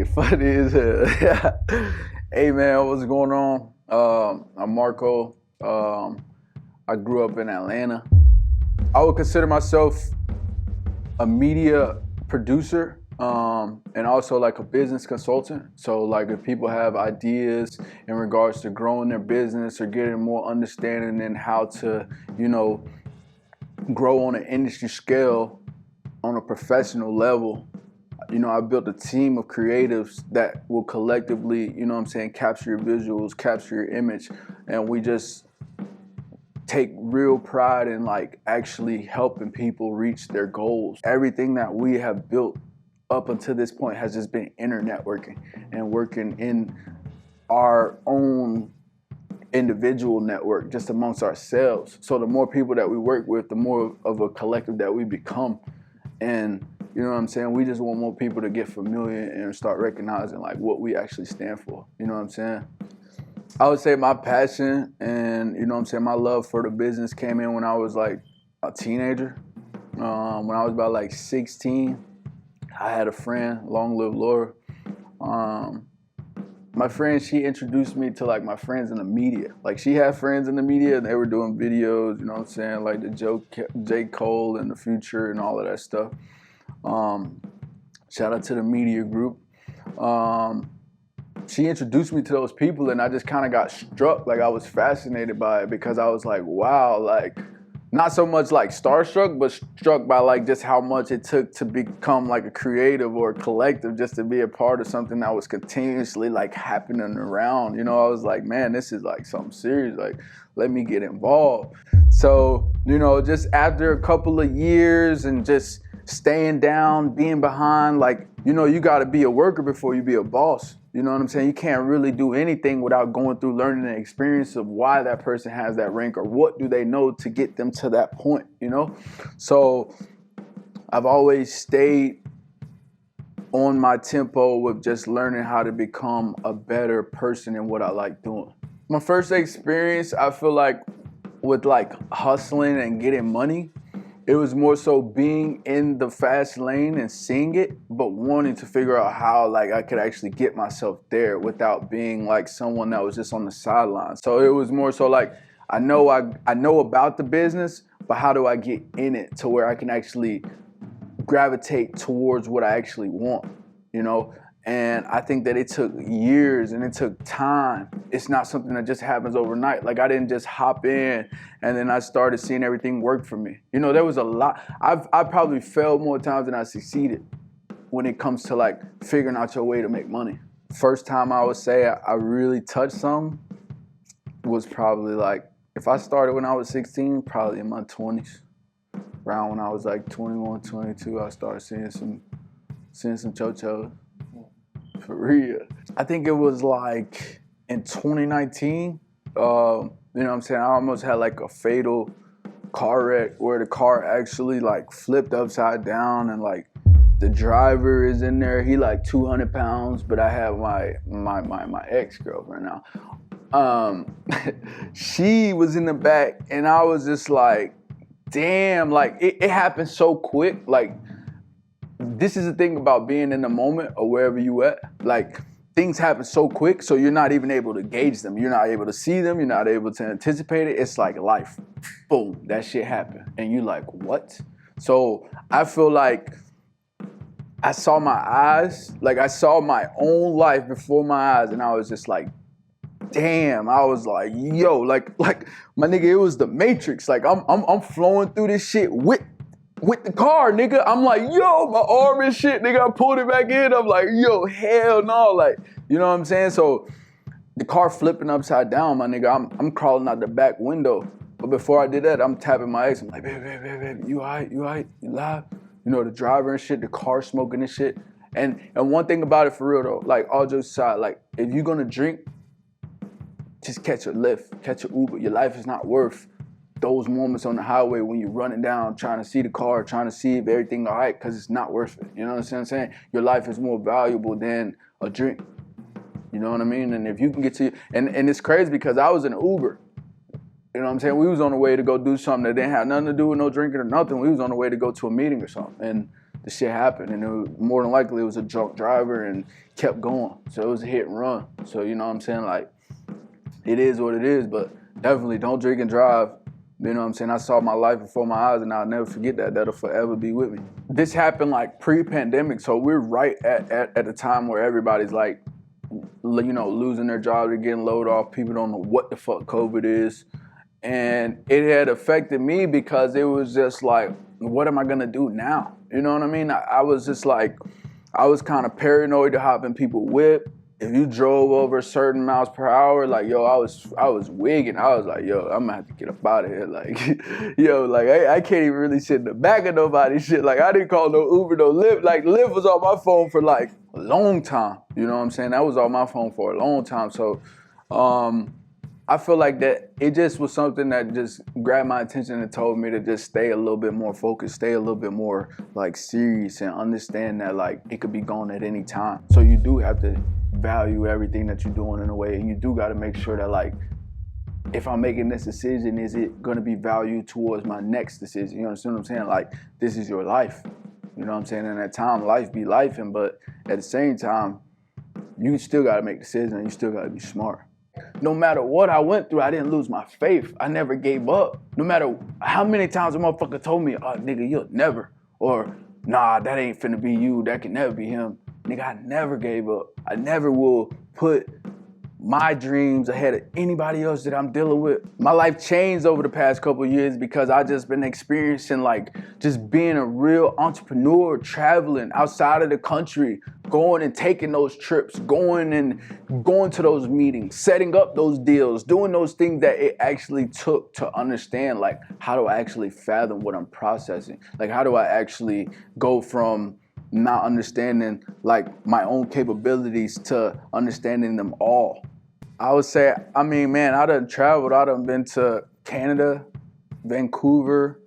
funny as hell. Hey man, what's going on? I'm Marco. I grew up in Atlanta. I would consider myself a media producer and also like a business consultant. So like if people have ideas in regards to growing their business or getting more understanding in how to, grow on an industry scale on a professional level, I built a team of creatives that will collectively, capture your visuals, capture your image, and we just take real pride in like actually helping people reach their goals. Everything that we have built up until this point has just been internetworking and working in our own individual network just amongst ourselves. So the more people that we work with, the more of a collective that we become. And you know what I'm saying? We just want more people to get familiar and start recognizing like what we actually stand for. You know what I'm saying? I would say my passion and my love for the business came in when I was like a teenager. When I was about like 16, I had a friend, long live Laura. My friend, she introduced me to like my friends in the media. Like she had friends in the media and they were doing videos, like the J. Cole and the Future and all of that stuff. Shout out to the media group. She introduced me to those people and I just kind of got struck. Like I was fascinated by it because I was like, wow, like not so much like starstruck, but struck by like just how much it took to become like a creative or a collective, just to be a part of something that was continuously like happening around. I was like, man, this is like something serious. Like, let me get involved. So, just after a couple of years and just staying down, being behind, like, you got to be a worker before you be a boss. You know what I'm saying? You can't really do anything without going through learning the experience of why that person has that rank or what do they know to get them to that point, So I've always stayed on my tempo with just learning how to become a better person in what I like doing. My first experience, I feel like with like hustling and getting money, it was more so being in the fast lane and seeing it, but wanting to figure out how like I could actually get myself there without being like someone that was just on the sidelines. So it was more so like, I know about the business, but how do I get in it to where I can actually gravitate towards what I actually want, And I think that it took years and it took time. It's not something that just happens overnight. Like I didn't just hop in and then I started seeing everything work for me. There was a lot. I probably failed more times than I succeeded when it comes to like figuring out your way to make money. First time I would say I really touched something was probably like, if I started when I was 16, probably in my 20s. Around when I was like 21, 22, I started seeing some chochos. For real. I think it was like in 2019, I almost had like a fatal car wreck where the car actually like flipped upside down and like the driver is in there. He like 200 pounds, but I have my ex-girlfriend now. She was in the back and I was just like, damn, like it happened so quick. Like, this is the thing about being in the moment or wherever you at. Like, things happen so quick, so you're not even able to gauge them. You're not able to see them. You're not able to anticipate it. It's like life. Boom, that shit happened. And you're like, what? So I feel like I saw my eyes. Like, I saw my own life before my eyes, and I was just like, damn. I was like, yo, like my nigga, it was the Matrix. Like, I'm flowing through this shit with the car, nigga. I'm like, yo, my arm and shit, nigga. I pulled it back in. I'm like, yo, hell no. Like, you know what I'm saying? So the car flipping upside down, my nigga, I'm crawling out the back window. But before I did that, I'm tapping my ex. I'm like, babe, you all right? You live? The driver and shit, the car smoking and shit. And one thing about it for real though, like all jokes aside, like if you're gonna drink, just catch a Lyft, catch an Uber. Your life is not worth those moments on the highway when you're running down, trying to see the car, trying to see if everything all right, because it's not worth it. You know what I'm saying? Your life is more valuable than a drink. You know what I mean? And if you can get to, and it's crazy because I was in an Uber. You know what I'm saying? We was on the way to go do something that didn't have nothing to do with no drinking or nothing. We was on the way to go to a meeting or something. And the shit happened, and more than likely it was a drunk driver and kept going. So it was a hit and run. So you know what I'm saying? Like, it is what it is, but definitely don't drink and drive. You know what I'm saying? I saw my life before my eyes, and I'll never forget that. That'll forever be with me. This happened like pre-pandemic, so we're right at the time where everybody's like, you know, losing their jobs, they're getting laid off. People don't know what the fuck COVID is. And it had affected me because it was just like, what am I gonna do now? You know what I mean? I was just like, I was kind of paranoid to hop in people's whip. If you drove over certain miles per hour, like, yo, I was wigging. I was like, yo, I'm gonna have to get up out of here. Like, yo, like, I can't even really sit in the back of nobody's shit. Like, I didn't call no Uber, no Lyft. Like, Lyft was on my phone for like a long time. You know what I'm saying? That was on my phone for a long time. So, I feel like that it just was something that just grabbed my attention and told me to just stay a little bit more focused, stay a little bit more like serious, and understand that like it could be gone at any time. So you do have to value everything that you're doing in a way, and you do got to make sure that like, if I'm making this decision, is it going to be valued towards my next decision? You understand what I'm saying? Like, this is your life. You know what I'm saying? And at time, life be lifing, but at the same time, you still got to make decisions, and you still got to be smart. No matter what I went through, I didn't lose my faith. I never gave up. No matter how many times a motherfucker told me, oh, nigga, you'll never. Or, nah, that ain't finna be you. That can never be him. Nigga, I never gave up. I never will put my dreams ahead of anybody else that I'm dealing with. My life changed over the past couple of years because I just been experiencing like just being a real entrepreneur, traveling outside of the country, going and taking those trips, going to those meetings, setting up those deals, doing those things that it actually took to understand like, how do I actually fathom what I'm processing? Like, how do I actually go from not understanding like my own capabilities to understanding them all? I would say, I mean, man, I done traveled. I done been to Canada, Vancouver,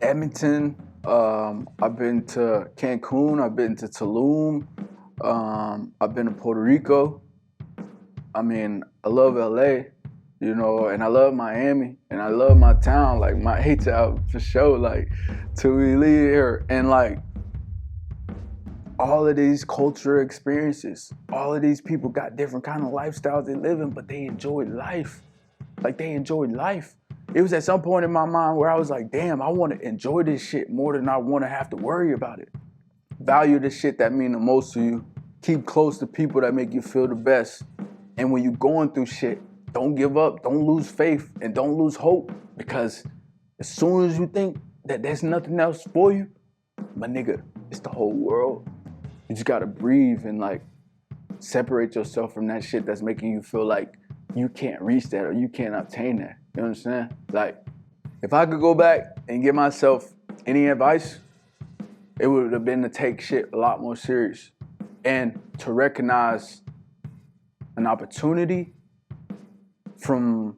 Edmonton. I've been to Cancun. I've been to Tulum. I've been to Puerto Rico. I mean, I love LA, you know, and I love Miami, and I love my town, like my A-town for sure, like till we leave here. And like, all of these cultural experiences, all of these people got different kind of lifestyles they live in, but they enjoyed life. Like, they enjoyed life. It was at some point in my mind where I was like, damn, I want to enjoy this shit more than I want to have to worry about it. Value the shit that mean the most to you. Keep close to people that make you feel the best. And when you're going through shit, don't give up, don't lose faith, and don't lose hope. Because as soon as you think that there's nothing else for you, my nigga, it's the whole world. You just gotta breathe and like separate yourself from that shit that's making you feel like you can't reach that or you can't obtain that. You understand? Like, if I could go back and give myself any advice, it would have been to take shit a lot more serious and to recognize an opportunity from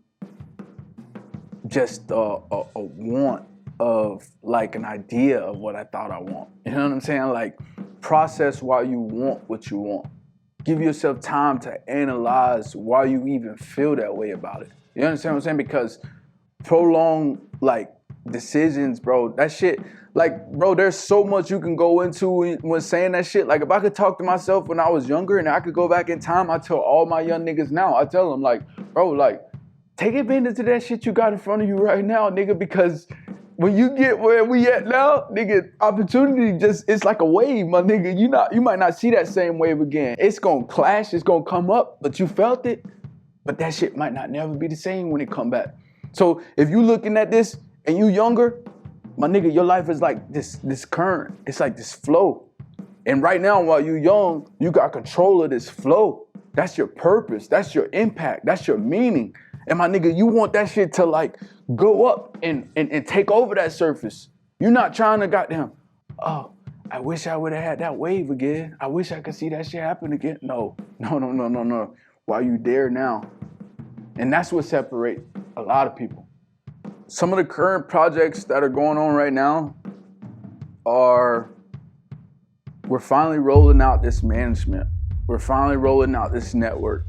just a want of like an idea of what I thought I want. You know what I'm saying? Like, process why you want what you want. Give yourself time to analyze why you even feel that way about it. You understand what I'm saying? Because prolonged like decisions, bro, that shit, like, bro, there's so much you can go into when saying that shit. Like, if I could talk to myself when I was younger and I could go back in time, I tell all my young niggas now, I tell them like, bro, like, take advantage of that shit you got in front of you right now, nigga, because when you get where we at now, nigga, opportunity just, it's like a wave, my nigga. You might not see that same wave again. It's gonna clash, it's gonna come up, but you felt it, but that shit might not never be the same when it come back. So if you looking at this and you younger, my nigga, your life is like this current. It's like this flow. And right now, while you young, you got control of this flow. That's your purpose, that's your impact, that's your meaning. And my nigga, you want that shit to like go up and take over that surface. You're not trying to goddamn, oh, I wish I would have had that wave again. I wish I could see that shit happen again. No. While you there now. And that's what separates a lot of people. Some of the current projects that are going on right now are, we're finally rolling out this management. We're finally rolling out this network.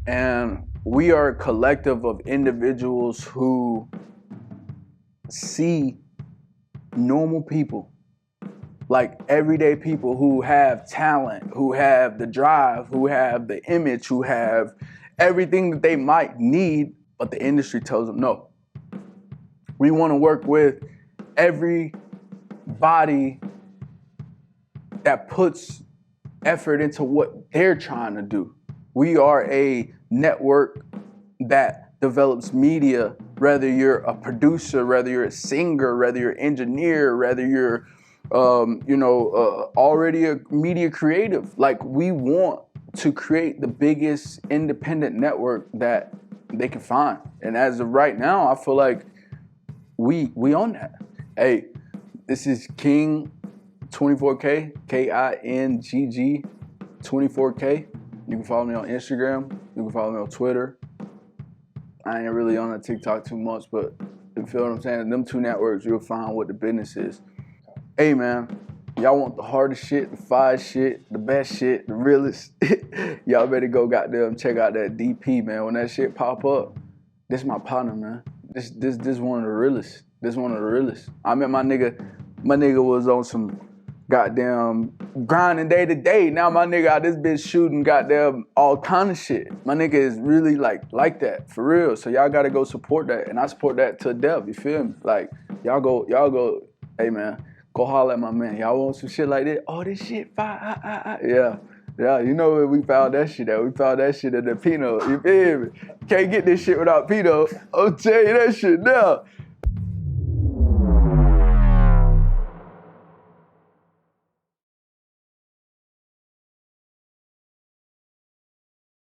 And we are a collective of individuals who see normal people, like everyday people who have talent, who have the drive, who have the image, who have everything that they might need, but the industry tells them no. We want to work with everybody that puts effort into what they're trying to do. We are a network that develops media, whether you're a producer, whether you're a singer, whether you're an engineer, whether you're already a media creative. Like, we want to create the biggest independent network that they can find. And as of right now, I feel like we own that. Hey, this is King 24K, KINGG 24K. You can follow me on Instagram. You can follow me on Twitter. I ain't really on TikTok too much, but you feel what I'm saying? Them two networks, you'll find what the business is. Hey, man, y'all want the hardest shit, the fire shit, the best shit, the realest? Y'all better go goddamn check out that DP, man. When that shit pop up, this my partner, man. This one of the realest. This one of the realest. I met my nigga was on some goddamn grinding day to day. Now my nigga out this bitch shooting goddamn all kind of shit. My nigga is really like that, for real. So y'all gotta go support that. And I support that to death, you feel me? Like, y'all go, hey man, go holler at my man. Y'all want some shit like this? Oh, this shit fire. Yeah, you know where we found that shit at. We found that shit at the DEEPINO, you feel me? Can't get this shit without Pino. I'll tell you that shit now.